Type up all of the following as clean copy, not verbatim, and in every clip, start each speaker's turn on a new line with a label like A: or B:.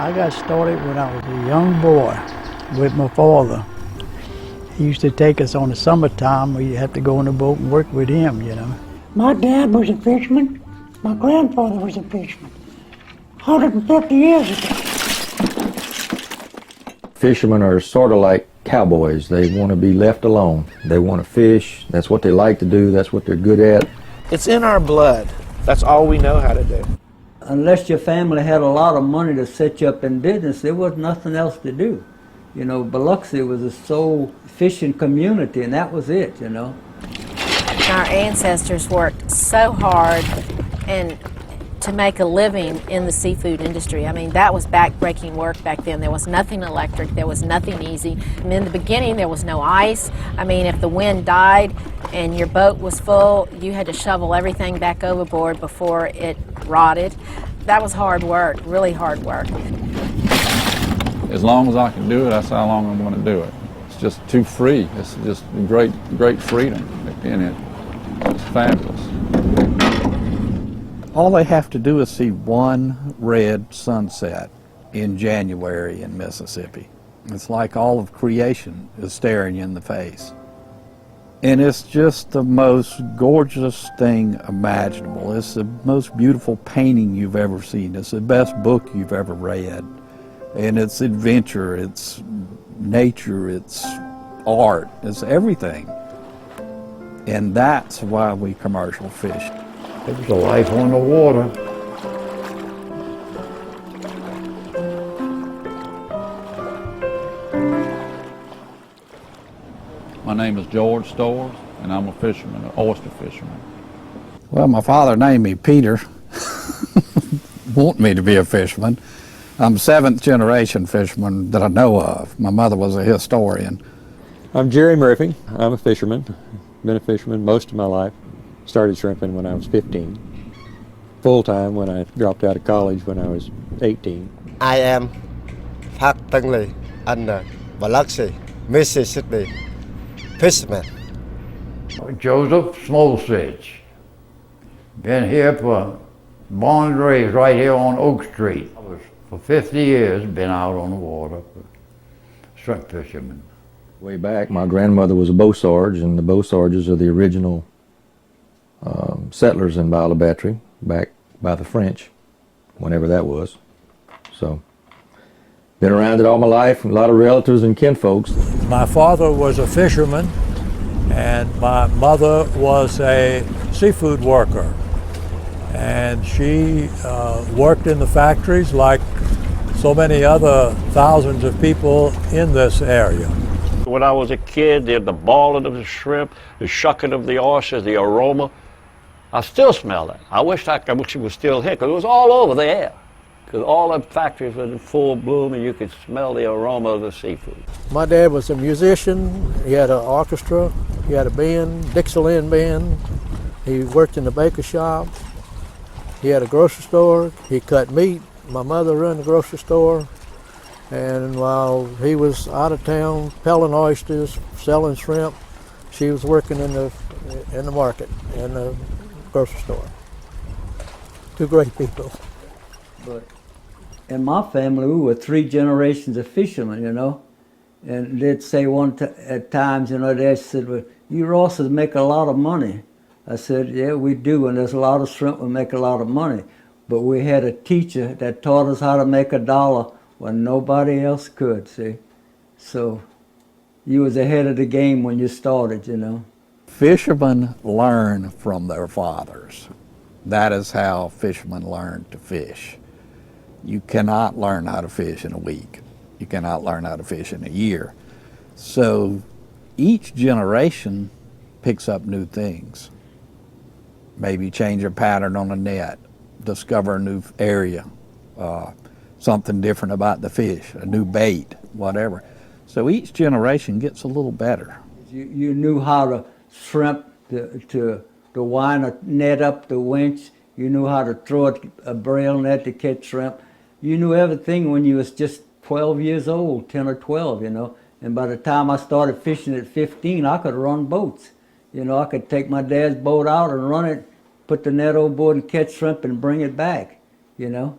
A: I got started when I was a young boy with my father. He used to take us on the summertime. We had to go on the boat and work with him, you know.
B: My dad was a fisherman. My grandfather was a fisherman. 150 years ago.
C: Fishermen are sort of like cowboys. They want to be left alone. They want to fish. That's what they like to do. That's what they're good at.
D: It's in our blood. That's all we know how to do.
E: Unless your family had a lot of money to set you up in business, there was nothing else to do. You know, Biloxi was a sole fishing community, and that was it, you know.
F: Our ancestors worked so hard and to make a living in the seafood industry. I mean, that was back-breaking work back then. There was nothing electric. There was nothing easy. And in the beginning, there was no ice. I mean, if the wind died and your boat was full, you had to shovel everything back overboard before it rotted. That was hard work, really hard work.
G: As long as I can do it, that's how long I'm going to do it. It's just too free. It's just great freedom in it. It's fabulous.
H: All they have to do is see one red sunset in January in Mississippi. It's like all of creation is staring you in the face. And it's just the most gorgeous thing imaginable. It's the most beautiful painting you've ever seen. It's the best book you've ever read. And it's adventure, it's nature, it's art, it's everything. And that's why we commercial fish.
I: It was a life on the water.
G: My name is George Storrs, and I'm a fisherman, an oyster fisherman.
H: Well, my father named me Peter, wanted me to be a fisherman. I'm seventh generation fisherman that I know of. My mother was a historian.
J: I'm Jerry Murphy. I'm a fisherman. Been a fisherman most of my life. Started shrimping when I was 15. Full-time when I dropped out of college when I was 18.
K: I am Park Tangley and Biloxi, Mississippi fisherman.
I: Joseph Smolsich. Been here born and raised right here on Oak Street. For 50 years, been out on the water, shrimp fisherman.
C: Way back, my grandmother was a Beausarge, and the Beausarges are the original settlers in Isle of Battery, back by the French, whenever that was. So, been around it all my life, a lot of relatives and kinfolks.
L: My father was a fisherman, and my mother was a seafood worker. And she worked in the factories like so many other thousands of people in this area.
M: When I was a kid, the balling of the shrimp, the shucking of the oysters, the aroma, I still smell it. I wish it was still here, because it was all over the air. Because all the factories were in full bloom, and you could smell the aroma of the seafood.
L: My dad was a musician. He had an orchestra. He had a band, Dixieland band. He worked in the baker shop. He had a grocery store. He cut meat. My mother ran the grocery store. And while he was out of town pelling oysters, selling shrimp, she was working in the market, in the grocery store. Two great people.
E: But in my family, we were 3 generations of fishermen, you know. And they'd say at times, you know, they said, well, you Rosses make a lot of money. I said, yeah, we do, and there's a lot of shrimp, we make a lot of money. But we had a teacher that taught us how to make $1 when nobody else could, see. So you was ahead of the game when you started, you know.
H: Fishermen learn from their fathers. That is how fishermen learn to fish. You cannot learn how to fish in a week. You cannot learn how to fish in a year. So each generation picks up new things. Maybe change a pattern on a net, discover a new area, something different about the fish, a new bait, whatever. So each generation gets a little better.
E: You knew how to shrimp, to wind a net up the winch. You knew how to throw a braille net to catch shrimp. You knew everything when you was just 12 years old, 10 or 12, you know. And by the time I started fishing at 15, I could run boats. You know, I could take my dad's boat out and run it, put the net overboard and catch shrimp and bring it back, you know.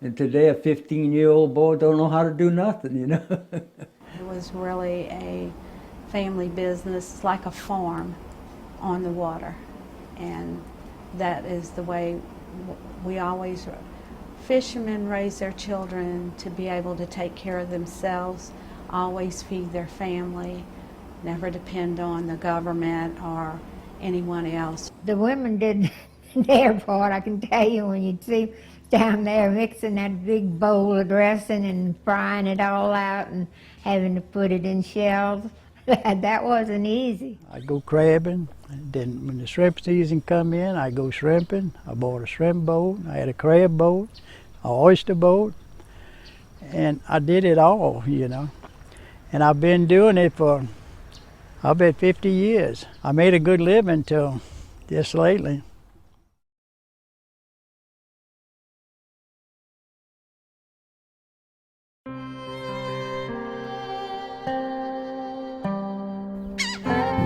E: And today a 15-year-old boy don't know how to do nothing, you know.
N: It was really a family business. It's like a farm on the water. And that is the way we always, fishermen raise their children to be able to take care of themselves, always feed their family, never depend on the government or anyone else.
O: The women did their part, I can tell you, when you'd see down there mixing that big bowl of dressing and frying it all out and having to put it in shells. That wasn't easy.
A: I'd go crabbing, and then when the shrimp season come in, I'd go shrimping. I bought a shrimp boat, I had a crab boat, an oyster boat, and I did it all, you know. And I've been doing it for, I bet 50 years. I made a good living till just lately.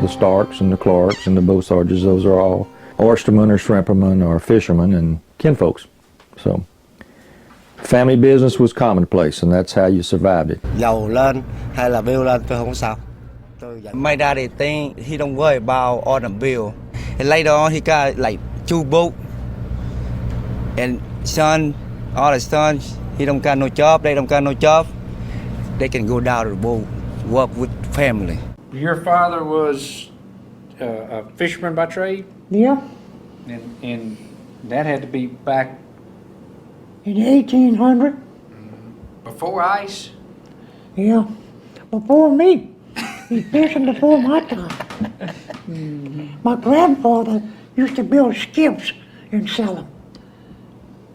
C: The Starks and the Clarks and the Beausarges, those are all oystermen or shrimpermen or fishermen and kinfolks. So family business was commonplace, and that's how you survived it.
K: Giàu lên hay là bill lên tôi không sao. My daddy think he don't worry about all the bill. And later on he got like 2 boats. And son, all the sons, he don't got no job, they don't got no job. They can go down to the boat, work with family.
P: Your father was a fisherman by trade?
B: Yeah,
P: And that had to be back
B: in 1800.
P: before ice?
B: Yeah, before me. He's fishing before my time. My grandfather used to build skiffs and sell them.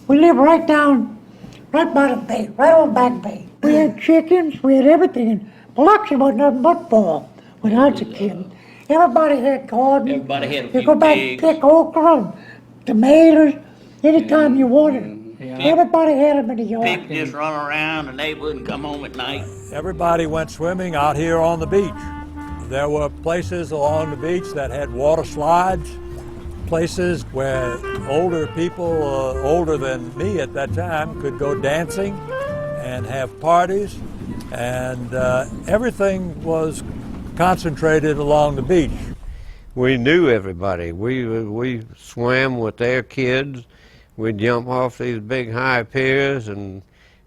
B: We lived right by the bay, right on Back Bay. We had chickens, we had everything. And Biloxi was nothing but fall when I was a kid. Everybody had gardens.
M: Everybody had a
B: You
M: few
B: go back and
M: pigs.
B: pick okra and tomatoes anytime you wanted them. Everybody had them in the yard.
M: People just run around the neighborhood and come home at night.
Q: Everybody went swimming out here on the beach. There were places along the beach that had water slides, places where older people, older than me at that time, could go dancing and have parties, and everything was concentrated along the beach.
R: We knew everybody. We swam with their kids. We'd jump off these big high piers and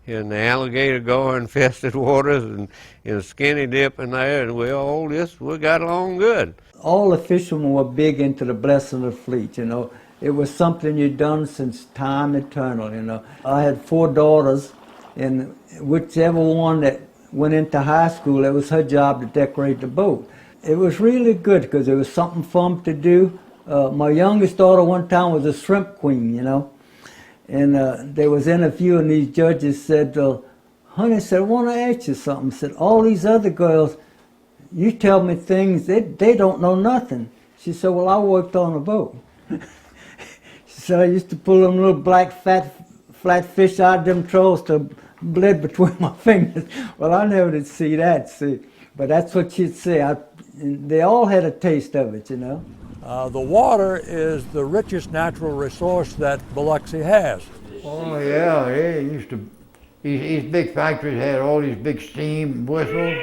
R: in the alligator gar infested waters and skinny dip in there, and we got along good.
E: All the fishermen were big into the blessing of the fleet, you know. It was something you'd done since time eternal, you know. I had 4 daughters, and whichever one that went into high school, it was her job to decorate the boat. It was really good because it was something fun to do. My youngest daughter one time was a shrimp queen, you know. And they was interviewing these judges, said, honey, said, I want to ask you something. Said, all these other girls, you tell me things, they don't know nothing. She said, well, I worked on a boat. She said, I used to pull them little black flat fish out of them trolls to bled between my fingers. Well, I never did see that, see. But that's what she'd say. They all had a taste of it, you know.
Q: The water is the richest natural resource that Biloxi has.
I: Oh yeah, these big factories had all these big steam whistles.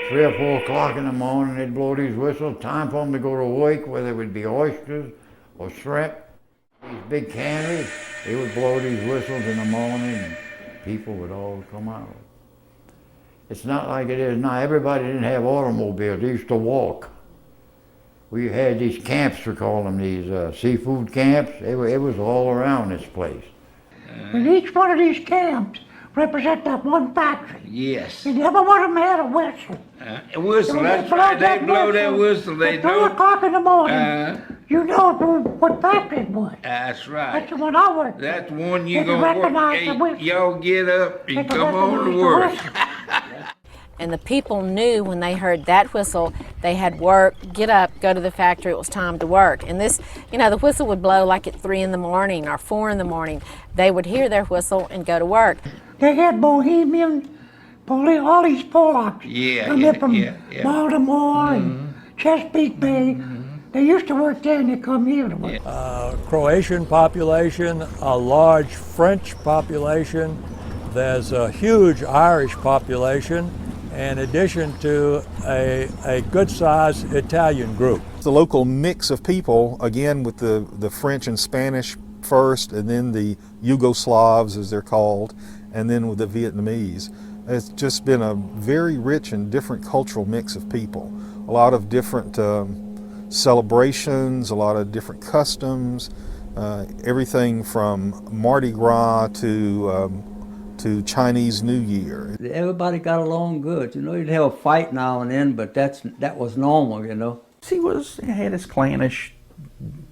I: 3 or 4 o'clock in the morning, they'd blow these whistles. Time for them to go to work, whether it would be oysters or shrimp. These big canneries, they would blow these whistles in the morning, and people would all come out. It's not like it is now. Everybody didn't have automobiles. They used to walk. We had these camps, we call them, these seafood camps. It was all around this place.
B: And each one of these camps represent that one factory.
S: Yes.
B: And every one of them had a whistle.
S: A whistle, that's right. They blow that whistle. They
B: At
S: know.
B: 3 o'clock in the morning, you know what factory it was.
S: That's right.
B: That's the one I worked.
S: That's the one you
B: They can
S: gonna work.
B: recognize the
S: Hey,
B: whistle.
S: y'all get up
B: They
S: and
B: can
S: come on to
B: recognize the
S: work.
B: whistle.
F: And the people knew when they heard that whistle, they had work, get up, go to the factory, it was time to work. And this, you know, the whistle would blow like at 3 in the morning or 4 in the morning. They would hear their whistle and go to work.
B: They had Bohemians, all these Polacks. Come in from Baltimore and Chesapeake Bay. They used to work there and they come here to work.
Q: Croatian population, a large French population, There's a huge Irish population in addition to a good-sized Italian group.
T: The local mix of people, again with the French and Spanish first, and then the Yugoslavs as they're called, and then with the Vietnamese. It's just been a very rich and different cultural mix of people. A lot of different celebrations, a lot of different customs, everything from Mardi Gras to Chinese New Year.
E: Everybody got along good. You know, you'd have a fight now and then, but that was normal, you know.
U: He had his clannish,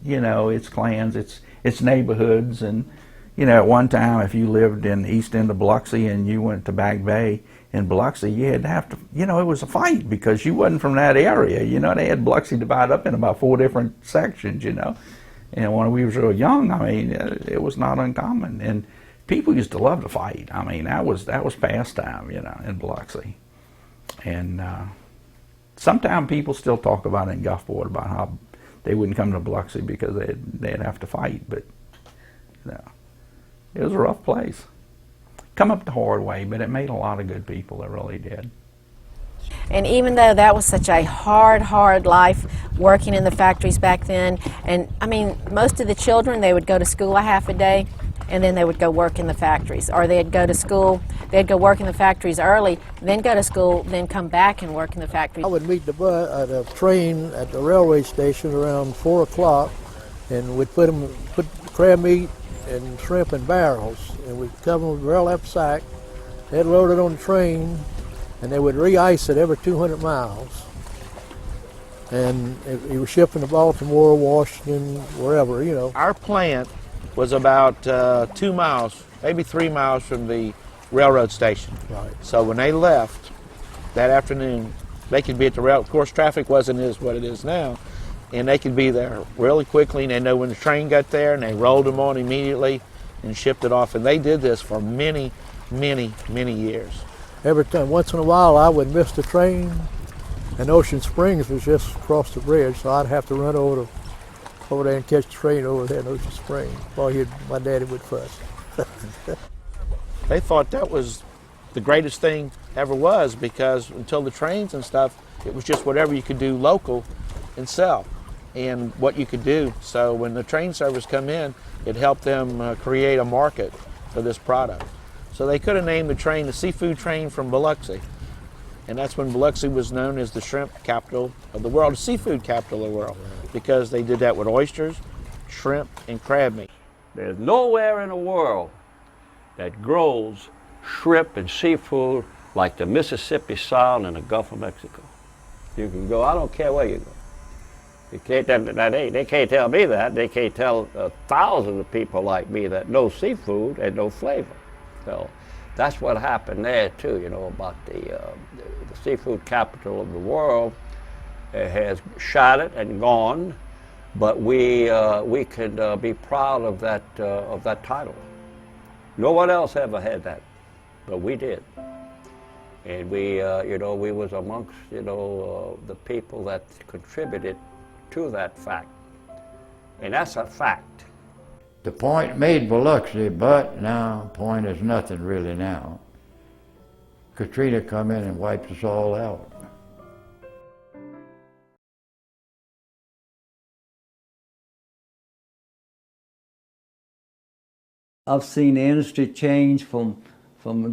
U: you know, its clans, its neighborhoods, and you know, at one time, if you lived in the east end of Biloxi and you went to Back Bay in Biloxi, you had to have to, you know, it was a fight because you wasn't from that area. You know, they had Biloxi divided up in about 4 different sections, you know. And when we was real young, I mean, it was not uncommon. And people used to love to fight. I mean, that was pastime, you know, in Biloxi. And sometimes people still talk about it in Gulfport about how they wouldn't come to Biloxi because they'd have to fight. But, you know, it was a rough place. Come up the hard way, but it made a lot of good people. It really did.
F: And even though that was such a hard life working in the factories back then, and I mean, most of the children, they would go to school a half a day and then they would go work in the factories. Or they'd go to school, they'd go work in the factories early, then go to school, then come back and work in the factories.
L: I would meet the train at the railway station around 4 o'clock, and we'd put crab meat and shrimp in barrels, and we'd cover them with burlap sack. They'd load it on the train, and they would re-ice it every 200 miles. And you were shipping to Baltimore, Washington, wherever, you know.
D: Our plant was about 2 miles, maybe 3 miles from the railroad station.
L: Right.
D: So when they left that afternoon, they could be at the rail. Of course, traffic wasn't what it is now, and they could be there really quickly, and they know when the train got there, and they rolled them on immediately and shipped it off. And they did this for many years.
L: Every time, once in a while, I would miss the train, and Ocean Springs was just across the bridge, so I'd have to run over there and catch the train over there in Ocean Springs while my daddy would fuss.
D: They thought that was the greatest thing ever was, because until the trains and stuff, it was just whatever you could do local and sell and what you could do. So when the train service come in, it helped them create a market for this product. So they could have named the train the seafood train from Biloxi. And that's when Biloxi was known as the shrimp capital of the world, the seafood capital of the world, because they did that with oysters, shrimp, and crab meat.
M: There's nowhere in the world that grows shrimp and seafood like the Mississippi Sound and the Gulf of Mexico. You can go, I don't care where you go. You can't, they can't tell me that. They can't tell thousands of people like me that know seafood and no flavor. So that's what happened there too, you know, about the seafood capital of the world. It has shot it and gone, but we can be proud of that title. No one else ever had that, but we did. And we, you know, we was amongst, you know, the people that contributed to that fact. And that's a fact.
I: The point made Biloxi, but now point is nothing really now. Katrina come in and wiped us all out.
E: I've seen the industry change from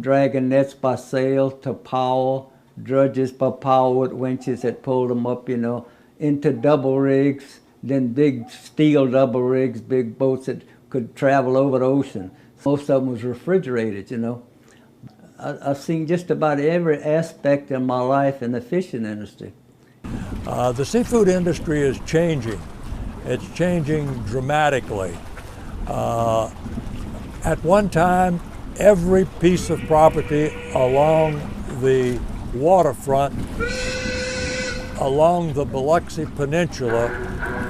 E: dragging nets by sail to power, drudges by power with winches that pulled them up, you know, into double rigs, then big steel double rigs, big boats that could travel over the ocean. Most of them was refrigerated, you know. I've seen just about every aspect of my life in the fishing industry.
Q: The seafood industry is changing. It's changing dramatically. At one time, every piece of property along the waterfront, along the Biloxi Peninsula,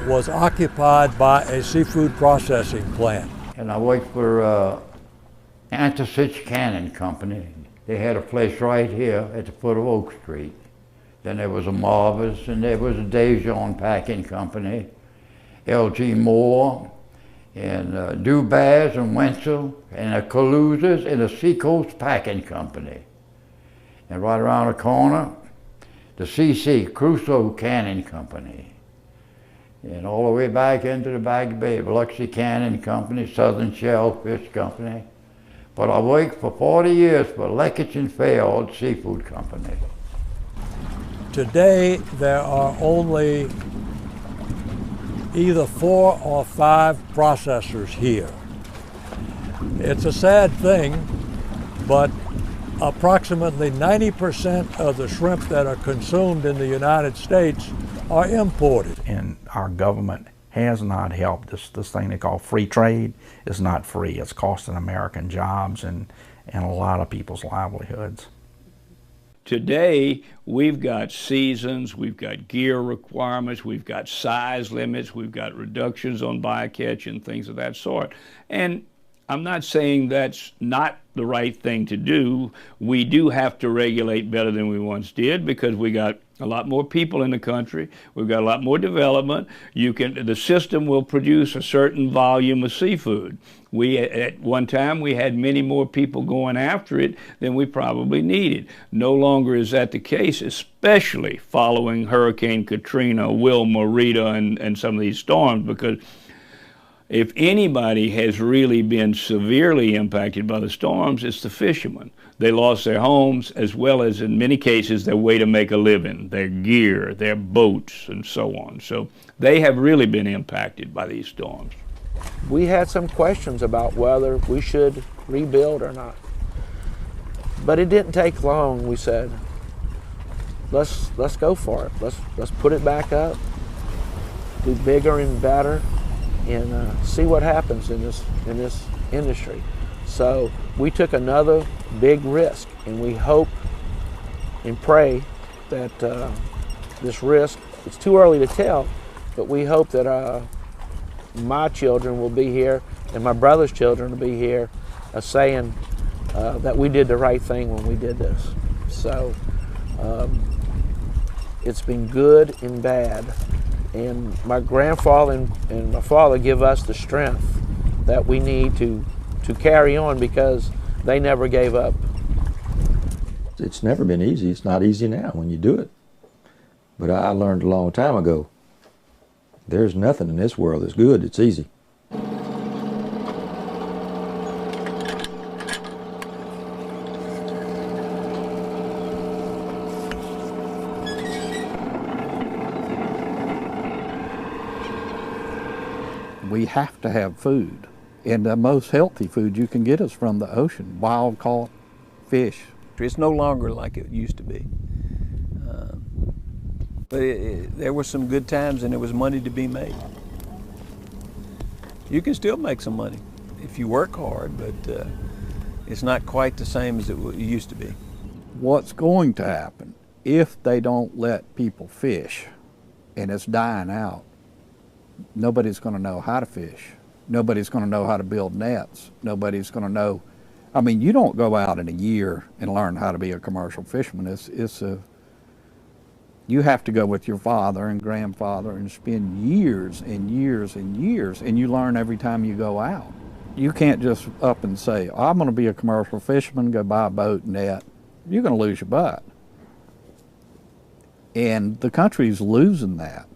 Q: was occupied by a seafood processing plant.
I: And I worked for Antisich Cannon Company. They had a place right here at the foot of Oak Street. Then there was a Marvis, and there was a Dejon Packing Company, L.G. Moore, and Dubas and Wenzel, and the Calusas, and the Seacoast Packing Company. And right around the corner, the CC, Crusoe Canning Company. And all the way back into the Back Bay, Biloxi Canning Company, Southern Shellfish Company. But I worked for 40 years for Leckich and Fayard Seafood Company.
Q: Today, there are only either 4 or 5 processors here. It's a sad thing, but approximately 90% of the shrimp that are consumed in the United States are imported.
U: And our government has not helped. This thing they call free trade is not free. It's costing American jobs and a lot of people's livelihoods.
G: Today, we've got seasons, we've got gear requirements, we've got size limits, we've got reductions on bycatch and things of that sort. And I'm not saying that's not the right thing to do. We do have to regulate better than we once did because we got a lot more people in the country. We've got a lot more development. The system will produce a certain volume of seafood. At one time, we had many more people going after it than we probably needed. No longer is that the case, especially following Hurricane Katrina, Wilma, Rita, and some of these storms, because if anybody has really been severely impacted by the storms, it's the fishermen. They lost their homes as well as, in many cases, their way to make a living, their gear, their boats, and so on. So they have really been impacted by these storms.
D: We had some questions about whether we should rebuild or not. But it didn't take long. We said, let's go for it. Let's put it back up, do bigger and better, and see what happens in this industry. So we took another big risk, and we hope and pray that this risk, it's too early to tell, but we hope that my children will be here and my brother's children will be here saying that we did the right thing when we did this. So it's been good and bad. And my grandfather and my father give us the strength that we need to carry on because they never gave up.
C: It's never been easy. It's not easy now when you do it. But I learned a long time ago, there's nothing in this world that's good. It's easy.
U: We have to have food, and the most healthy food you can get is from the ocean, wild caught fish.
V: It's no longer like it used to be. But there were some good times and there was money to be made. You can still make some money if you work hard, but it's not quite the same as it used to be.
U: What's going to happen if they don't let people fish and it's dying out? Nobody's going to know how to fish. Nobody's going to know how to build nets. Nobody's going to know. I mean, you don't go out in a year and learn how to be a commercial fisherman. You have to go with your father and grandfather and spend years and years and years, and you learn every time you go out. You can't just up and say, I'm going to be a commercial fisherman, go buy a boat, net. You're going to lose your butt. And the country's losing that.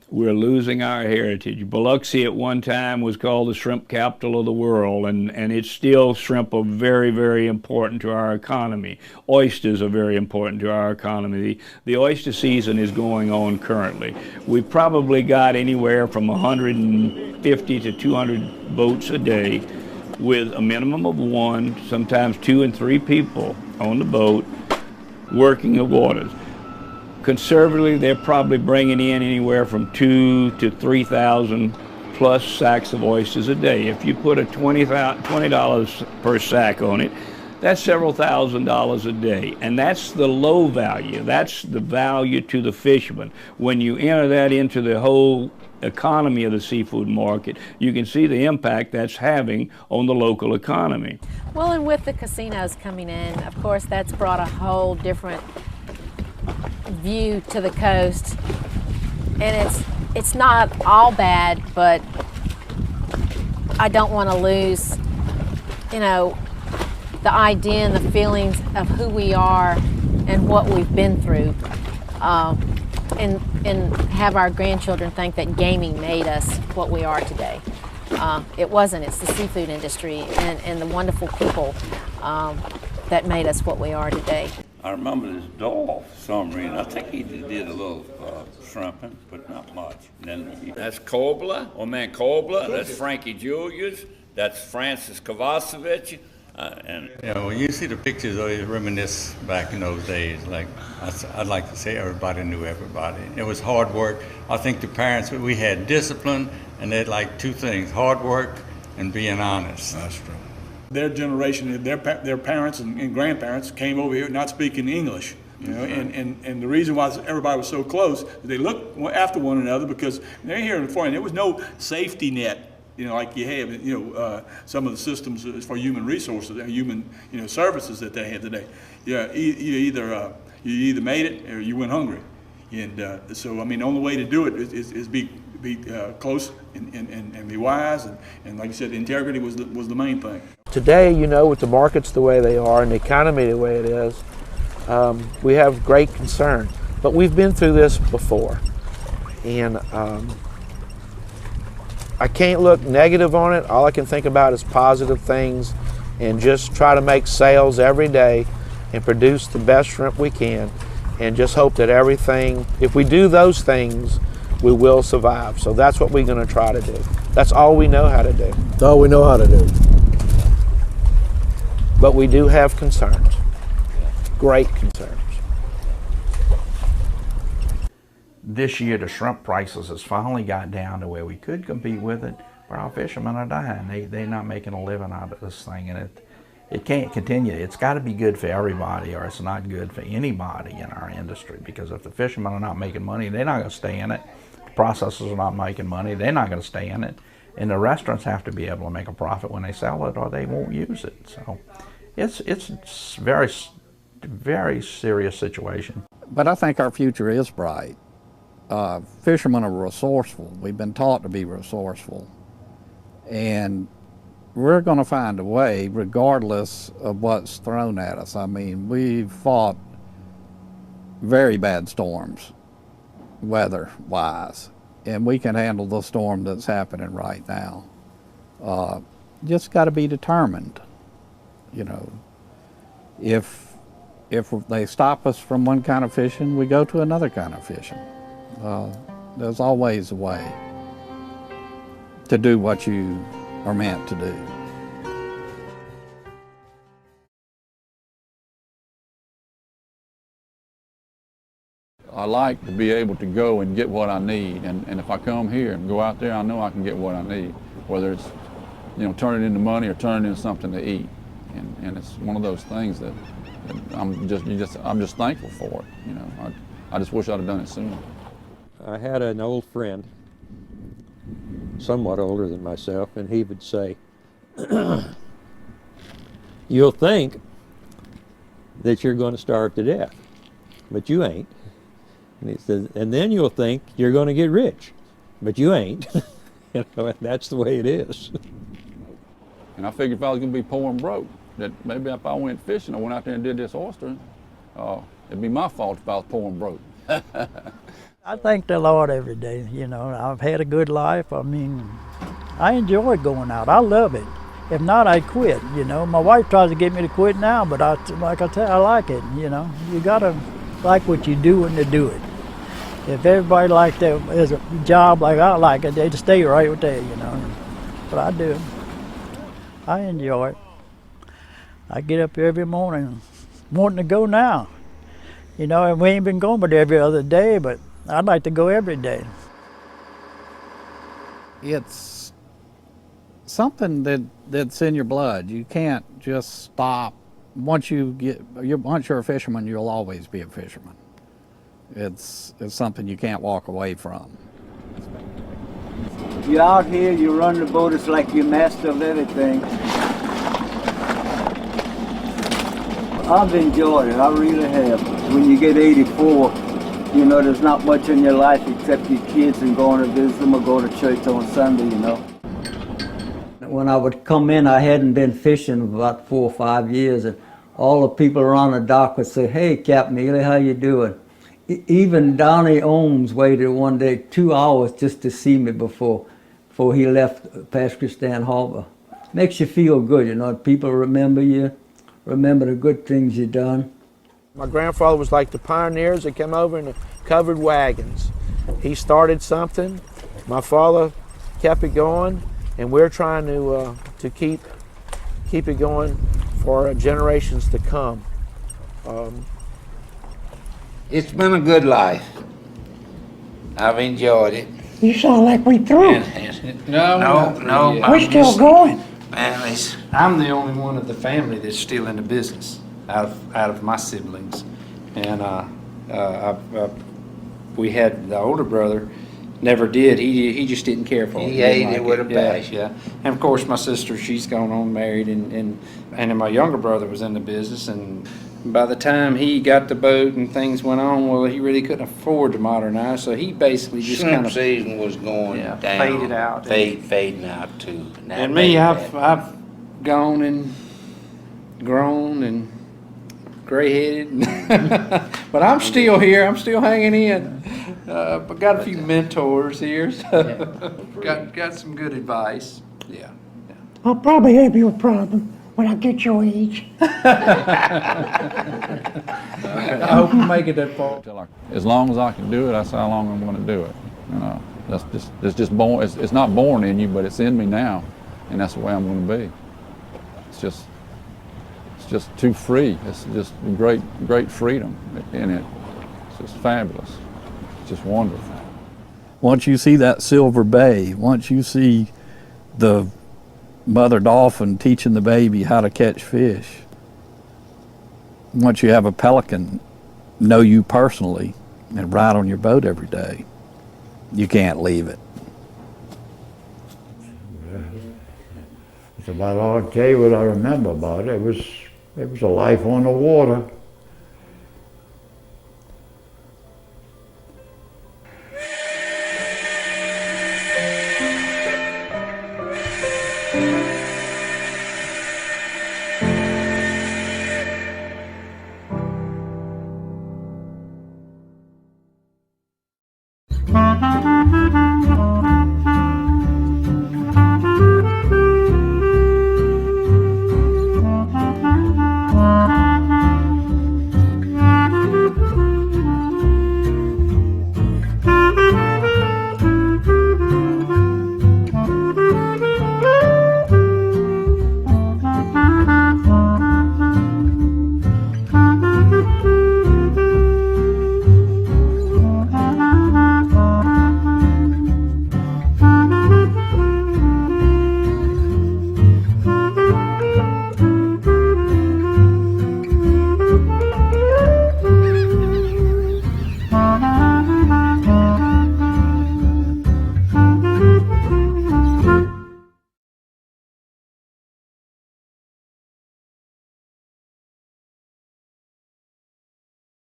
G: We're losing our heritage. Biloxi at one time was called the shrimp capital of the world, and it's still, shrimp are very, very important to our economy. Oysters are very important to our economy. The oyster season is going on currently. We've probably got anywhere from 150 to 200 boats a day with a minimum of 1, sometimes 2 and 3 people on the boat working the waters. Conservatively, they're probably bringing in anywhere from 2,000 to 3,000 plus sacks of oysters a day. If you put a $20 per sack on it, that's several $1,000s a day. And that's the low value. That's the value to the fisherman. When you enter that into the whole economy of the seafood market, you can see the impact that's having on the local economy.
F: Well, and with the casinos coming in, of course, that's brought a whole different view to the coast, and it's not all bad, but I don't want to lose, you know, the idea and the feelings of who we are and what we've been through, and have our grandchildren think that gaming made us what we are today. It wasn't. It's the seafood industry and the wonderful people that made us what we are today.
H: I remember this Dolph submarine. I think he did a little shrimping, but not much. That's Kobler, old man Kobler. That's Frankie Julius. That's Francis Kovacevic. And
J: you know, when you see the pictures, you reminisce back in those days. Like I'd like to say, everybody knew everybody. It was hard work. I think the parents, we had discipline, and they had like two things: hard work and being honest. That's true.
W: Their generation, their parents and grandparents came over here not speaking English. You know, and the reason why everybody was so close, they looked after one another because they're here in the foreign. There was no safety net. You know, like you have, you know, some of the systems for human resources, human, you know, services that they have today. Yeah, you either made it or you went hungry, and so I mean, the only way to do it is be close and be wise, and like you said, integrity was the main thing.
D: Today, you know, with the markets the way they are and the economy the way it is, we have great concern. But we've been through this before, and I can't look negative on it. All I can think about is positive things and just try to make sales every day and produce the best shrimp we can and just hope that everything, if we do those things, we will survive. So that's what we're going to try to do. That's all we know how to do.
L: That's all we know how to do.
D: But we do have concerns, great concerns.
U: This year, the shrimp prices has finally got down to where we could compete with it, but our fishermen are dying. They're not making a living out of this thing, and it can't continue. It's got to be good for everybody, or it's not good for anybody in our industry, because if the fishermen are not making money, they're not going to stay in it. The processors are not making money, they're not going to stay in it. And the restaurants have to be able to make a profit when they sell it, or they won't use it. So it's very, very serious situation.
X: But I think our future is bright. Fishermen are resourceful. We've been taught to be resourceful. And we're going to find a way regardless of what's thrown at us. I mean, we've fought very bad storms, weather-wise, and we can handle the storm that's happening right now. Just got to be determined. You know, if they stop us from one kind of fishing, we go to another kind of fishing. There's always a way to do what you are meant to do.
Y: I like to be able to go and get what I need, and if I come here and go out there, I know I can get what I need, whether it's, you know, turn it into money or turn it into something to eat, and it's one of those things that I'm just thankful for it. You know, I just wish I'd have done it sooner.
Z: I had an old friend, somewhat older than myself, and he would say, "You'll think that you're going to starve to death, but you ain't." And he says, "And then you'll think you're going to get rich, but you ain't." You know, and that's the way it is.
Y: And I figured if I was going to be poor and broke, that maybe if I went fishing or went out there and did this oystering, it'd be my fault if I was poor and broke.
A: I thank the Lord every day. You know, I've had a good life. I mean, I enjoy going out. I love it. If not, I quit. You know, my wife tries to get me to quit now, but like I tell, I like it. You know, you gotta like what you do and to do it. If everybody like that as a job like I like it, they'd stay right there. You know, but I do. I enjoy it. I get up every morning wanting to go now. You know, and we ain't been going but every other day, but I'd like to go every day.
X: It's something that's in your blood. You can't just stop. Once you're a fisherman, you'll always be a fisherman. It's something you can't walk away from.
E: You're out here, you run the boat, it's like you're master of everything. I've enjoyed it, I really have. When you get 84, you know, there's not much in your life except your kids and going to visit them or go to church on Sunday, you know. When I would come in, I hadn't been fishing about 4 or 5 years, and all the people around the dock would say, "Hey, Captain Ely, how you doing?" Even Donnie Ohms waited one day 2 hours just to see me before he left past Christian Harbor. Makes you feel good, you know. People remember you, remember the good things you done.
D: My grandfather was like the pioneers that came over in the covered wagons. He started something. My father kept it going, and we're trying to keep it going for generations to come.
K: It's been a good life. I've enjoyed it.
B: You sound like we through.
K: No.
B: We're still going.
K: Man,
N: I'm the only one of the family that's still in the business out of my siblings, and we had the older brother never did. He just didn't care for it.
K: He ate it with a passion.
N: Yeah. And of course my sister, she's gone on married, and then my younger brother was in the business, and by the time he got the boat and things went on, well, he really couldn't afford to modernize, so he basically just
K: Shrimp
N: kind of
K: season was going down.
N: faded out.
K: Fading out too.
N: And me, I've gone and grown and gray-headed, but I'm still here. I'm still hanging in. But got a few mentors here. So got some good advice. Yeah.
B: I'll probably have you a problem when I get your age.
N: I hope you make it that far.
Y: As long as I can do it, that's how long I'm going to do it. You know, it's just born. It's not born in you, but it's in me now, and that's the way I'm going to be. It's just too free. It's just great freedom in it. It's just fabulous. It's just wonderful.
X: Once you see that silver bay, once you see the mother dolphin teaching the baby how to catch fish, once you have a pelican know you personally and ride on your boat every day, you can't leave it.
I: That's about all I can tell you what I remember about it. It was a life on the water.